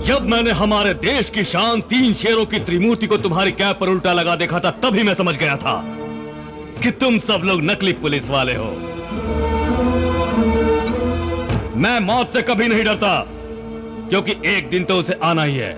जब मैंने हमारे देश की शान 3 शेरों की त्रिमूर्ति को तुम्हारी कैब पर उल्टा लगा देखा था, तभी मैं समझ गया था कि तुम सब लोग नकली पुलिस वाले हो। मैं मौत से कभी नहीं डरता, क्योंकि एक दिन तो उसे आना ही है।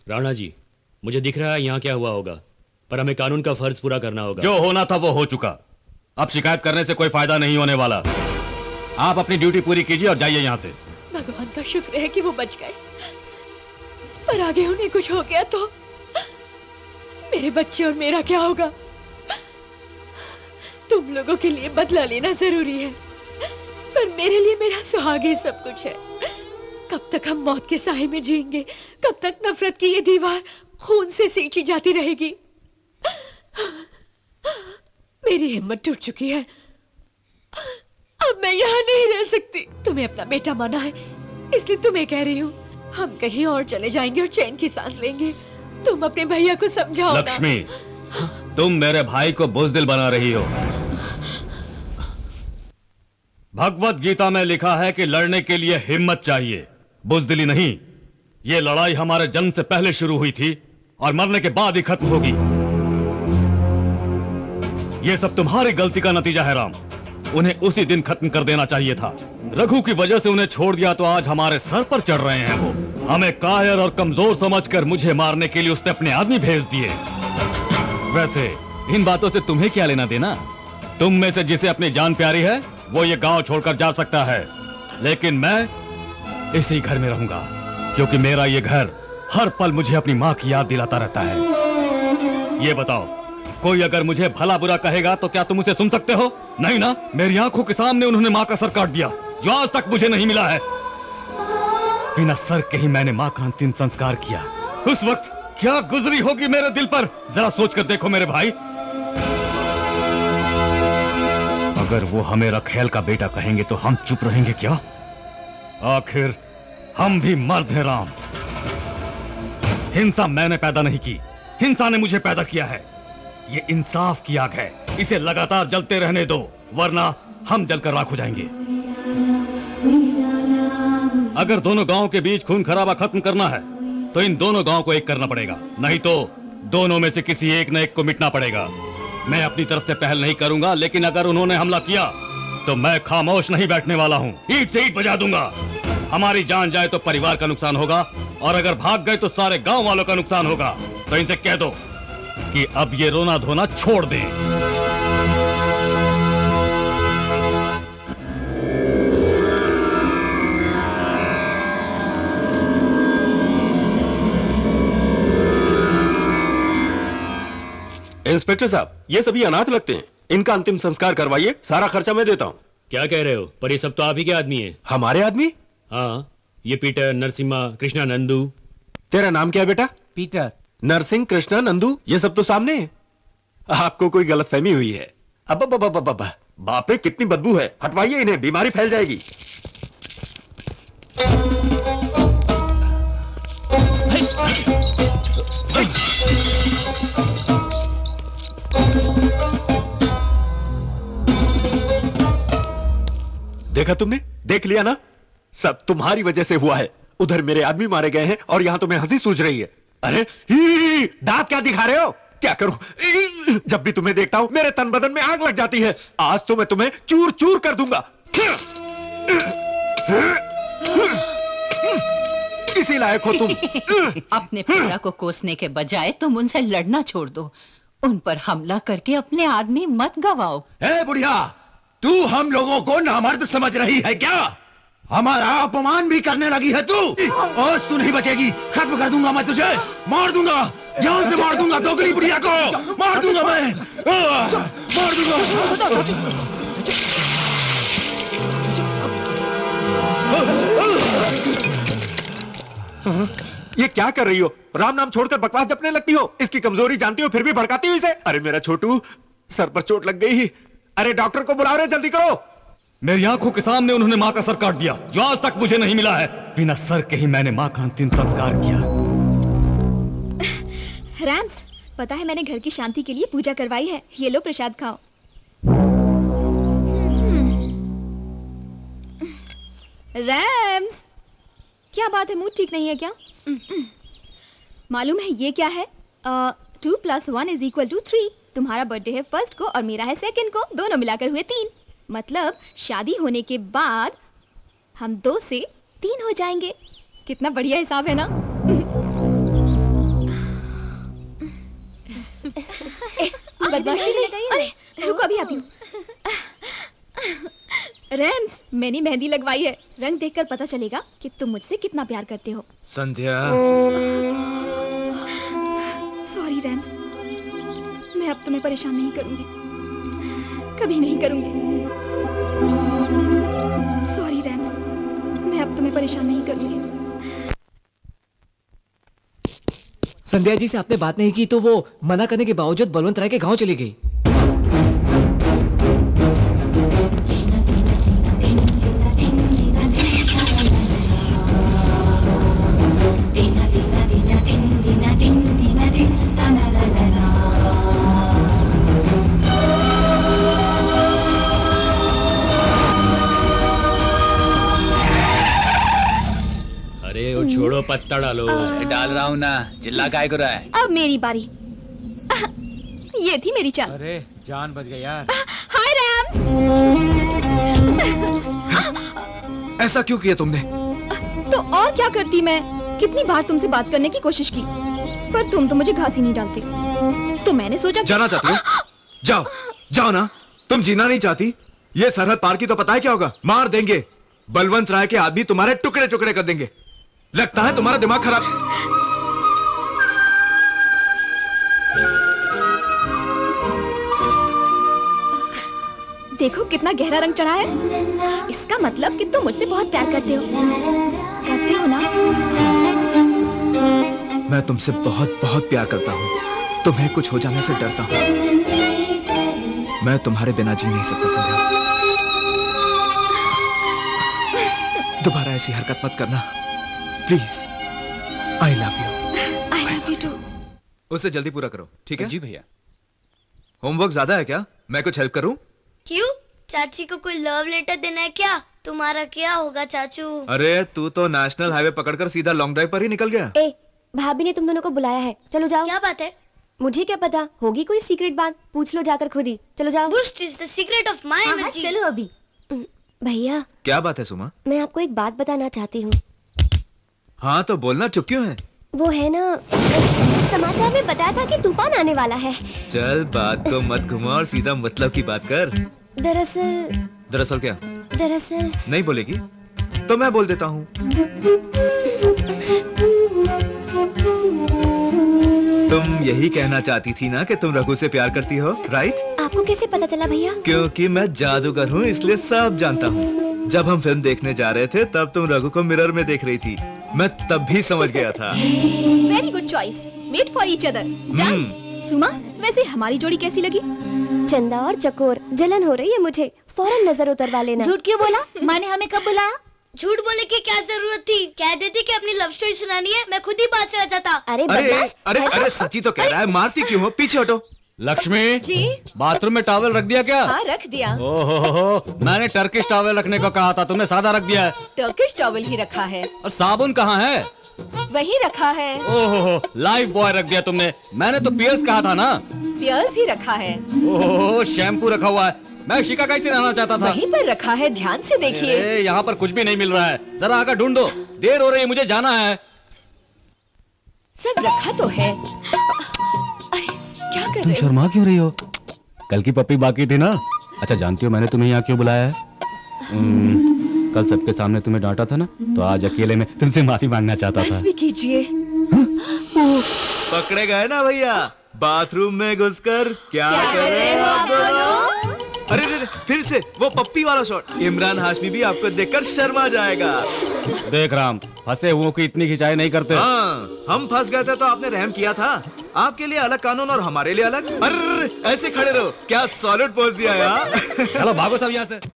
राणा जी, मुझे दिख रहा है यहाँ क्या हुआ होगा, पर हमें कानून का फर्ज पूरा करना होगा। जो होना था वो हो चुका, अब शिकायत करने से कोई फायदा नहीं होने वाला। आप अपनी ड्यूटी पूरी कीजिए और जाइए यहाँ से। भगवान का शुक्र है कि वो बच गए, पर आगे उन्हें कुछ हो गया तो मेरे बच्चे और मेरा क्या होगा? तुम लोगों के लिए बदला लेना जरूरी है, पर मेरे लिए मेरा सुहाग ही सब कुछ है। कब तक हम मौत के साए में जिएंगे? कब तक नफरत की ये दीवार खून से सींची जाती रहेगी? मेरी हिम्मत टूट चुकी है, अब मैं यहाँ नहीं रह सकती। तुम्हें अपना बेटा माना है, इसलिए तुम्हें कह रही हूँ, हम कहीं और चले जाएंगे और चैन की सांस लेंगे। तुम अपने भैया को समझाओ। लक्ष्मी, तुम मेरे भाई को बुज़दिल बना रही हो। भगवत गीता में लिखा है कि लड़ने के लिए हिम्मत चाहिए, बुज़दिली नहीं। ये लड़ाई हमारे जन्म से पहले शुरू हुई थी और मरने के बाद ही खत्म होगी। ये सब तुम्हारी गलती का नतीजा है राम। उन्हें उसी दिन खत्म कर देना चाहिए था। रघु की वजह से उन्हें छोड़ दिया तो आज हमारे सर पर चढ़ रहे हैं वो। हमें कायर और कमजोर समझकर मुझे मारने के लिए उसने अपने आदमी भेज दिए। वैसे इन बातों से तुम्हें क्या लेना देना? तुम में से जिसे अपनी जान प्यारी है वो ये गांव छोड़कर जा सकता है, लेकिन मैं इसी घर में रहूंगा, क्योंकि मेरा ये घर हर पल मुझे अपनी माँ की याद दिलाता रहता है। ये बताओ, कोई अगर मुझे भला बुरा कहेगा तो क्या तुम उसे सुन सकते हो? नहीं ना। मेरी आंखों के सामने उन्होंने माँ का सर काट दिया, जो आज तक मुझे नहीं मिला है। बिना सर के ही मैंने माँ का अंतिम संस्कार किया। उस वक्त क्या गुजरी होगी मेरे दिल पर, जरा सोच कर देखो मेरे भाई। अगर वो हमें रखेल का बेटा कहेंगे तो हम चुप रहेंगे क्या? आखिर हम भी मर्द हैं राम। हिंसा मैंने पैदा नहीं की, हिंसा ने मुझे पैदा किया है। ये इंसाफ की आग है, इसे लगातार जलते रहने दो, वरना हम जलकर राख हो जाएंगे। अगर दोनों गांवों के बीच खून खराबा खत्म करना है तो इन दोनों गांवों को एक करना पड़ेगा, नहीं तो दोनों में से किसी एक न एक को मिटना पड़ेगा। मैं अपनी तरफ से पहल नहीं करूंगा, लेकिन अगर उन्होंने हमला किया तो मैं खामोश नहीं बैठने वाला हूँ। ईंट से ईंट बजा दूंगा। हमारी जान जाए तो परिवार का नुकसान होगा, और अगर भाग गए तो सारे गांव वालों का नुकसान होगा। तो इनसे कह दो कि अब ये रोना धोना छोड़ दें। इंस्पेक्टर साहब, ये सभी अनाथ लगते हैं, इनका अंतिम संस्कार करवाइए, सारा खर्चा मैं देता हूँ। क्या कह रहे हो? पर ये सब तो आप ही के आदमी हैं। हमारे आदमी? हाँ, ये पीटर, नरसिम्हा, कृष्णा, नंदू। तेरा नाम क्या है बेटा? पीटर। नरसिंह, कृष्णा, नंदू, ये सब तो सामने है। आपको कोई गलतफहमी हुई है। अब बाप रे, कितनी बदबू है, हटवाइए इन्हें, बीमारी फैल जाएगी। देखा तुमने? देख लिया ना, सब तुम्हारी वजह से हुआ है। उधर मेरे आदमी मारे गए हैं और यहां तुम्हें हंसी सूझ रही है। अरे दांत क्या दिखा रहे हो? क्या करूं? जब भी तुम्हें देखता हूं मेरे तन बदन में आग लग जाती है। आज तो मैं तुम्हें चूर चूर कर दूंगा। इसी लायक हो तुम। अपने पिता को कोसने के बजाय तुम उनसे लड़ना छोड़ दो। उन पर हमला करके अपने आदमी मत गवाओ। ए बुढ़िया, तू हम लोगों को नामर्द समझ रही है क्या? हमारा अपमान भी करने लगी है तू। आज तू नहीं बचेगी, खत्म कर दूंगा मैं तुझे, मार दूंगा, जान से मार दूंगा दोगली बुढ़िया को, मार दूंगा मैं, मार दूंगा। ये क्या कर रही हो? राम नाम छोड़कर बकवास जपने लगती हो। इसकी कमजोरी जानती हो फिर भी भड़काती हो इसे। अरे मेरा छोटू, सर पर चोट लग गई। अरे डॉक्टर को बुलाओ रे, जल्दी करो। मेरी आंखों के सामने उन्होंने माँ का सर काट दिया, जो आज तक मुझे नहीं मिला है। बिना सर के ही मैंने माँ का अंतिम संस्कार किया। रैम्स, पता है मैंने घर की शांति के लिए पूजा करवाई है। ये लो प्रसाद खाओ। रैम्स, क्या बात है, मूड ठीक नहीं है क्या? मालूम है ये क्या है? 2 + 1 = 3। तुम्हारा बर्थडे है 1 को और मेरा है 2 को, दोनों मिलाकर हुए 3। मतलब शादी होने के बाद हम 2 से 3 हो जाएंगे। कितना बढ़िया हिसाब है ना? बदमाशी नहीं। अरे रुको, अभी आती हूँ। रैम्स, मैंने मेहंदी लगवाई है। रंग देखकर पता चलेगा कि तुम मुझसे कितना प्यार करते हो। संध्या। सॉरी रैम्स, मैं अब तुम्हें परेशान नहीं करूंगी, कभी नहीं करूंगी। सॉरी रैम्स, मैं अब तुम्हें परेशान नहीं करूंगी। संध्या जी से आपने बात नहीं की तो वो मना करने के बावजूद बलवंत राय के गांव चली गई। छोड़ो, पत्ता डालो। डाल रहा हूँ ना, चिल्ला काय कर रहा है? अब मेरी बारी। ये थी मेरी चाल। अरे जान बच गई यार। हाय रैम्स। ऐसा क्यों किया तुमने? तो और क्या करती मैं? कितनी बार तुमसे बात करने की कोशिश की, पर तुम तो मुझे घास ही नहीं डालते। तो मैंने सोचा जाना चाहती हो? जाओ, जाओ ना। तुम जीना नहीं चाहती? ये सरहद पार की तो पता है क्या होगा? मार देंगे। बलवंत राय के आदमी तुम्हारे टुकड़े टुकड़े कर देंगे। लगता है तुम्हारा दिमाग खराब। देखो कितना गहरा रंग चढ़ा है। इसका मतलब कि तुम मुझसे बहुत प्यार करते हो ना? मैं तुमसे बहुत बहुत प्यार करता हूँ। तुम्हें कुछ हो जाने से डरता हूँ। मैं तुम्हारे बिना जी नहीं सकता संध्या। दोबारा ऐसी हरकत मत करना please. I love you too. उसे जल्दी पूरा करो, ठीक है? जी भैया। होमवर्क ज्यादा है क्या? मैं कुछ हेल्प करूं? क्यों? चाची को कोई लव लेटर देना है क्या? तुम्हारा क्या होगा चाचू? अरे तू तो नेशनल हाईवे पकड़कर सीधा लॉन्ग ड्राइव पर ही निकल गया। ए, भाभी ने तुम दोनों को बुलाया है, चलो जाओ। क्या बात है? मुझे क्या पता, होगी कोई सीक्रेट बात, पूछ लो जाकर खुद ही। चलो जाओ। Boost is the secret of my energy. चलो अभी। भैया क्या बात है सुमा? मैं आपको एक बात बताना चाहती हूँ। हाँ तो बोलना, चुप क्यों है? वो है ना, समाचार में बताया था कि तूफान आने वाला है। चल बात को मत घुमा और सीधा मतलब की बात कर। दरअसल क्या? दरअसल नहीं बोलेगी तो मैं बोल देता हूँ। तुम यही कहना चाहती थी ना कि तुम रघु से प्यार करती हो, राइट? आपको कैसे पता चला भैया? क्योंकि मैं जादूगर हूँ इसलिए सब जानता हूँ। जब हम फिल्म देखने जा रहे थे तब तुम रघु को मिरर में देख रही थी, मैं तब भी समझ गया था। Very good choice, made for each other. Suma, वैसे हमारी जोड़ी कैसी लगी? चंदा और चकोर, जलन हो रही है मुझे, फौरन नजर उतरवा लेना। झूठ क्यों बोला? माँ ने हमें कब बुलाया? झूठ बोलने की क्या जरूरत थी? कह देती कि अपनी लव स्टोरी सुनानी है, मैं खुद ही बात चला जाता। अरे अरे सच्ची तो कह रहा है, मारती क्यों हो? पीछे हटो। लक्ष्मी जी? बाथरूम में टॉवल रख दिया क्या? हाँ रख दिया। ओहो, मैंने टर्किश टॉवल रखने को कहा था, तुमने सादा रख दिया है। टर्किश टॉवल ही रखा है। और साबुन कहाँ है? वही रखा है। ओहो, लाइफ बॉय रख दिया तुमने, मैंने तो पियर्स कहा था ना। पियर्स ही रखा है। ओहो, शैम्पू रखा हुआ है, मैं शिका कैसे रहना चाहता था। वहीं पर रखा है, ध्यान से देखिए। यहाँ पर कुछ भी नहीं मिल रहा है, जरा आकर ढूंढो, देर हो रही है, मुझे जाना है। सब रखा तो है। अरे क्या कर तुम रहे हो? शर्मा क्यों रही हो? कल की पप्पी बाकी थी ना। अच्छा जानती हो मैंने तुम्हें यहाँ क्यों बुलाया है? कल सबके सामने तुम्हें डांटा था ना, तो आज अकेले में तुमसे माफी मांगना चाहता था। बस भी कीजिए। पकड़े गए ना भैया, बाथरूम में घुसकर क्या कर रहे हो आप दोनों? अरे फिर से वो पप्पी वाला शॉट। इमरान हाशमी भी आपको देखकर शर्मा जाएगा। देख राम, फंसे हुओं की इतनी खिंचाई नहीं करते। हाँ, हम फंस गए थे तो आपने रहम किया था। आपके लिए अलग कानून और हमारे लिए अलग। अरे ऐसे खड़े रहो, क्या सॉलिड पोज दिया यार। चलो भागो सब यहाँ से।